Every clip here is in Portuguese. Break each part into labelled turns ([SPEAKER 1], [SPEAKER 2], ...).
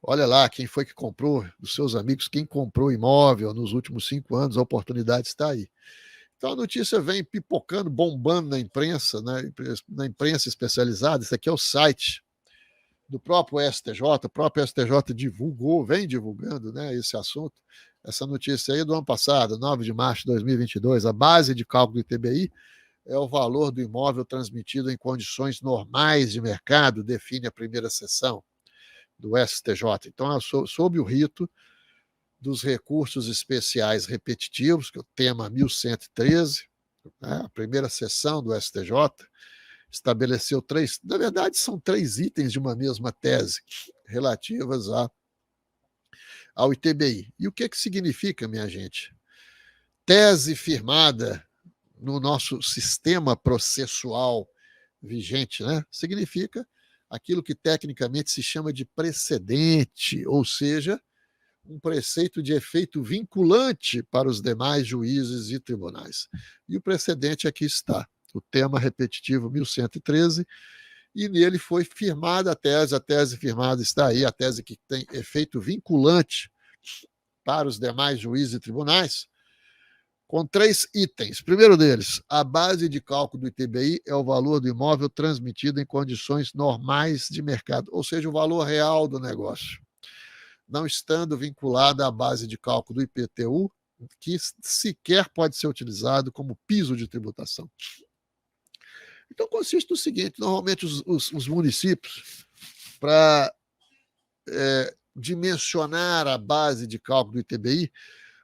[SPEAKER 1] Olha lá quem foi que comprou, dos seus amigos, quem comprou imóvel nos últimos 5 anos, a oportunidade está aí. Então a notícia vem pipocando, bombando na imprensa, na imprensa especializada. Esse aqui é o site do próprio STJ, o próprio STJ divulgou, vem divulgando, né, esse assunto. Essa notícia aí do ano passado, 9 de março de 2022, a base de cálculo do ITBI é o valor do imóvel transmitido em condições normais de mercado, define a primeira seção do STJ. Então, é sob o rito dos recursos especiais repetitivos, que é o tema 1113, né, a primeira seção do STJ, estabeleceu na verdade, são 3 itens de uma mesma tese, relativas ao ITBI. E o que significa, minha gente? Tese firmada no nosso sistema processual vigente, né? Significa aquilo que tecnicamente se chama de precedente, ou seja, um preceito de efeito vinculante para os demais juízes e tribunais. E o precedente aqui está, o tema repetitivo 1113, e nele foi firmada a tese firmada está aí, a tese que tem efeito vinculante para os demais juízes e tribunais, com 3 itens. Primeiro deles, a base de cálculo do ITBI é o valor do imóvel transmitido em condições normais de mercado, ou seja, o valor real do negócio, não estando vinculada à base de cálculo do IPTU, que sequer pode ser utilizado como piso de tributação. Então, consiste no seguinte: normalmente os municípios, para dimensionar a base de cálculo do ITBI,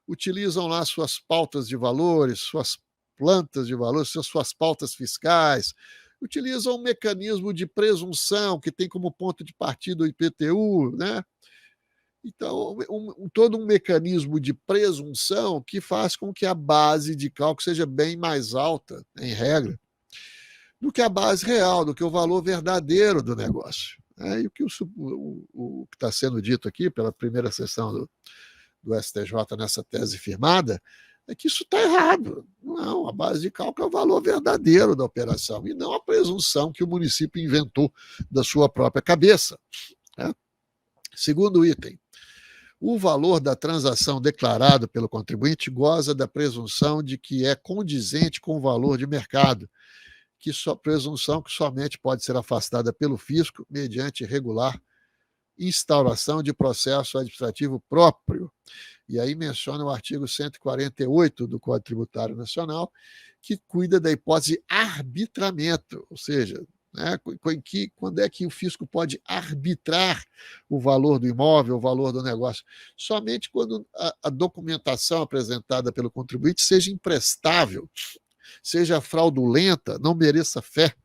[SPEAKER 1] utilizam lá suas pautas de valores, suas plantas de valores, suas pautas fiscais, utilizam um mecanismo de presunção que tem como ponto de partida o IPTU, né? Então, todo um mecanismo de presunção que faz com que a base de cálculo seja bem mais alta, em regra, do que a base real, do que o valor verdadeiro do negócio. E o que está sendo dito aqui pela primeira sessão do STJ nessa tese firmada é que isso está errado. Não, a base de cálculo é o valor verdadeiro da operação e não a presunção que o município inventou da sua própria cabeça. Né? Segundo item, o valor da transação declarado pelo contribuinte goza da presunção de que é condizente com o valor de mercado, presunção que somente pode ser afastada pelo fisco mediante regular instauração de processo administrativo próprio. E aí menciona o artigo 148 do Código Tributário Nacional, que cuida da hipótese de arbitramento, ou seja, né, quando é que o fisco pode arbitrar o valor do imóvel, o valor do negócio? Somente quando a documentação apresentada pelo contribuinte seja imprestável, seja fraudulenta, não mereça fé.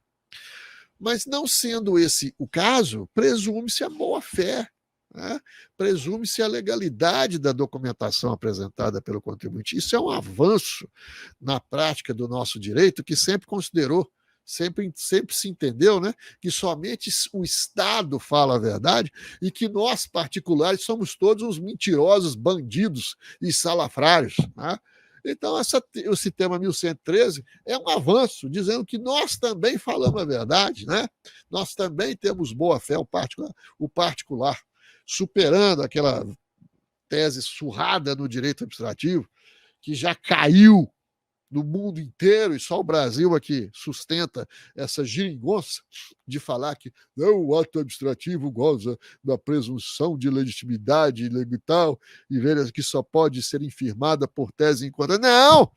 [SPEAKER 1] Mas não sendo esse o caso, presume-se a boa-fé, né? Presume-se a legalidade da documentação apresentada pelo contribuinte. Isso é um avanço na prática do nosso direito que sempre considerou, sempre se entendeu, né, que somente o Estado fala a verdade e que nós, particulares, somos todos uns mentirosos, bandidos e salafrários, né? Então, esse tema 1113 é um avanço, dizendo que nós também falamos a verdade, né? Nós também temos boa-fé, o particular, superando aquela tese surrada no direito administrativo, que já caiu no mundo inteiro e só o Brasil aqui sustenta essa geringonça de falar que não, o ato administrativo goza da presunção de legitimidade e tal, e veja que só pode ser infirmada por tese em conta. Não!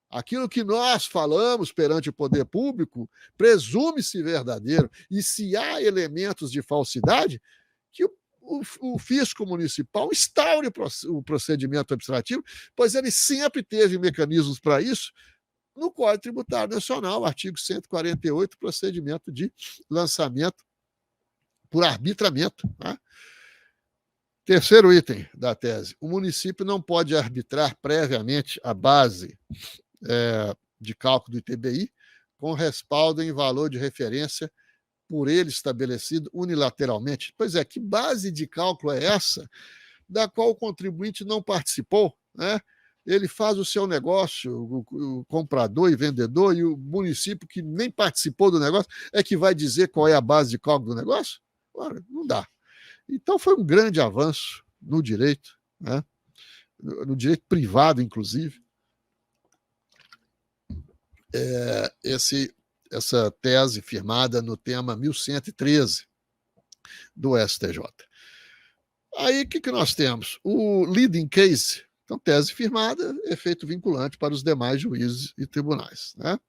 [SPEAKER 1] Aquilo que nós falamos perante o poder público presume-se verdadeiro, e se há elementos de falsidade, que o fisco municipal instaure o procedimento administrativo, pois ele sempre teve mecanismos para isso no Código Tributário Nacional, artigo 148, procedimento de lançamento por arbitramento. Né? Terceiro item da tese, o município não pode arbitrar previamente a base de cálculo do ITBI com respaldo em valor de referência por ele estabelecido unilateralmente. Pois é, que base de cálculo é essa da qual o contribuinte não participou, né? Ele faz o seu negócio, o comprador e vendedor, e o município que nem participou do negócio é que vai dizer qual é a base de cálculo do negócio? Ora, não dá. Então, foi um grande avanço no direito, né? No direito privado, inclusive, essa tese firmada no tema 1113 do STJ. Aí, o que nós temos? O leading case, então, tese firmada, efeito vinculante para os demais juízes e tribunais, né?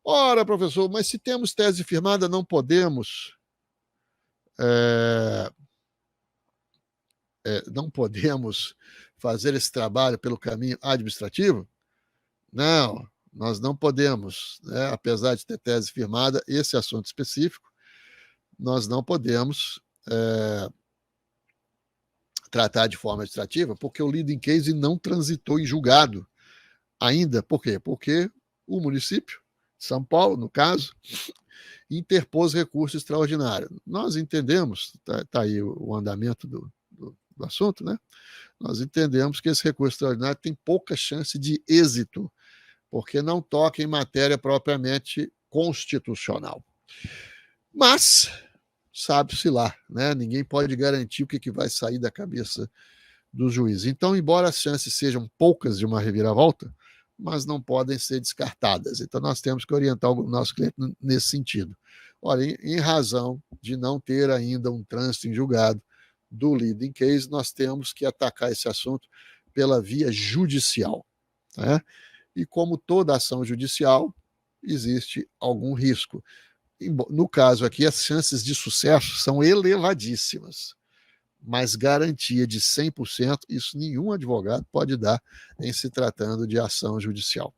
[SPEAKER 1] Ora, professor, mas se temos tese firmada, não podemos não podemos fazer esse trabalho pelo caminho administrativo? Não, nós não podemos, né? Apesar de ter tese firmada, esse assunto específico, nós não podemos tratar de forma administrativa, porque o leading case não transitou em julgado ainda. Por quê? Porque o município, São Paulo, no caso, interpôs recurso extraordinário. Nós entendemos, tá aí o andamento do assunto, né? Nós entendemos que esse recurso extraordinário tem pouca chance de êxito, porque não toca em matéria propriamente constitucional. Mas sabe-se lá, né? Ninguém pode garantir o que vai sair da cabeça do juiz. Então, embora as chances sejam poucas de uma reviravolta, mas não podem ser descartadas. Então, nós temos que orientar o nosso cliente nesse sentido. Olha, em razão de não ter ainda um trânsito em julgado do leading case, nós temos que atacar esse assunto pela via judicial, né? E como toda ação judicial, existe algum risco. No caso aqui, as chances de sucesso são elevadíssimas, mas garantia de 100%, isso nenhum advogado pode dar em se tratando de ação judicial.